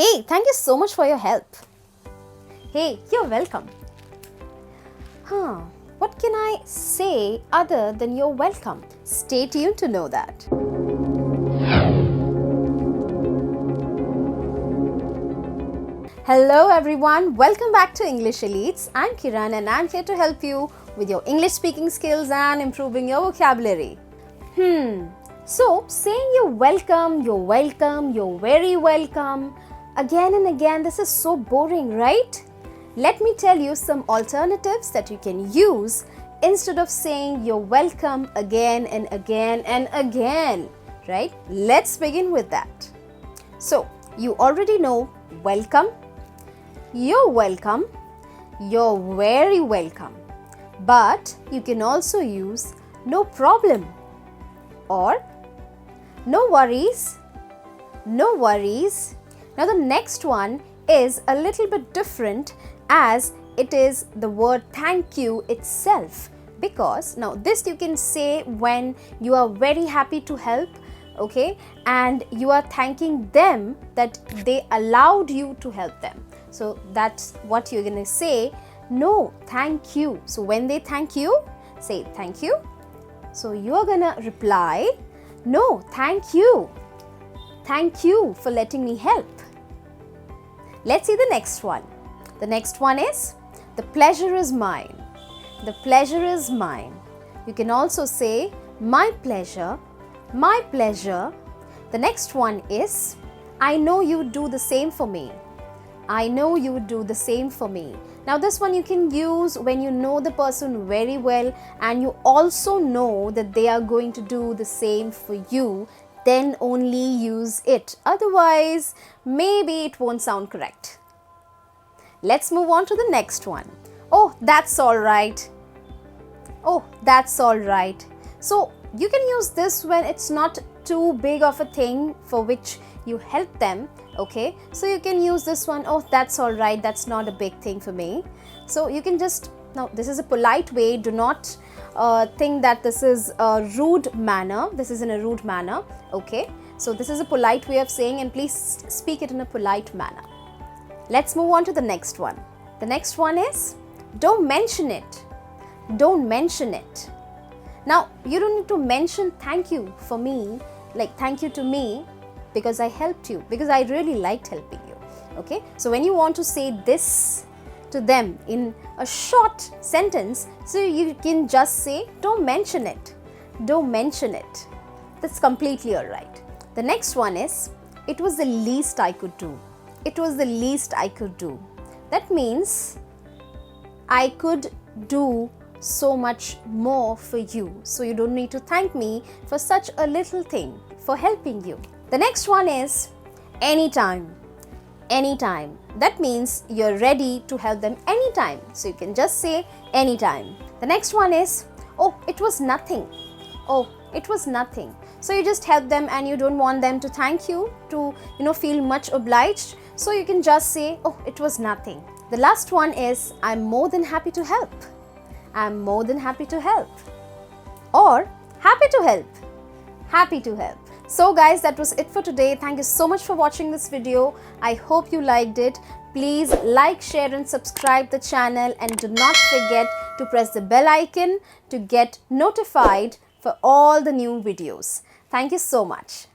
Hey, thank you so much for your help. Hey, you're welcome. What can I say other than you're welcome? Stay tuned to know that. Hello everyone, welcome back to English Elites. I'm Kiran and I'm here to help you with your English speaking skills and improving your vocabulary. So saying you're welcome, you're very welcome, again and again, this is so boring, right? Let me tell you some alternatives that you can use instead of saying you're welcome again and again and again, right? Let's begin with that. So, you already know welcome, you're welcome, you're very welcome. But you can also use no problem or no worries, no worries. Now the next one is a little bit different as it is the word thank you itself, because now this you can say when you are very happy to help, okay, and you are thanking them that they allowed you to help them. So that's what you're gonna say, no thank you. So when they thank you, say thank you. So you're gonna reply, no thank you. Thank you for letting me help. Let's see the next one. The next one is, the pleasure is mine. The pleasure is mine. You can also say, my pleasure, my pleasure. The next one is, I know you would do the same for me. I know you would do the same for me. Now this one you can use when you know the person very well and you also know that they are going to do the same for you, then only use it. Otherwise, maybe it won't sound correct. Let's move on to the next one. Oh, that's all right. Oh, that's all right. So you can use this when it's not too big of a thing for which you help them, okay? So you can use this one, oh, that's all right, that's not a big thing for me. So you can just, now this is a polite way, do not think that this is a rude manner, this is in a rude manner, okay? So this is a polite way of saying, and please speak it in a polite manner. Let's move on to the next one. The next one is, don't mention it. Don't mention it. Now, you don't need to mention thank you for me, like thank you to me because I helped you, because I really liked helping you, okay? So when you want to say this to them in a short sentence, so you can just say, don't mention it. Don't mention it. That's completely all right. The next one is, it was the least I could do. It was the least I could do. That means I could do so much more for you. So you don't need to thank me for such a little thing, for helping you. The next one is anytime. Anytime. That means you're ready to help them anytime. So you can just say anytime. The next one is, oh, it was nothing. Oh, it was nothing. So you just help them and you don't want them to thank you, to feel much obliged. So you can just say, oh, it was nothing. The last one is, I'm more than happy to help. I'm more than happy to help. Or happy to help. Happy to help. So guys, that was it for today. Thank you so much for watching this video. I hope you liked it. Please like, share and subscribe the channel, and do not forget to press the bell icon to get notified for all the new videos. Thank you so much.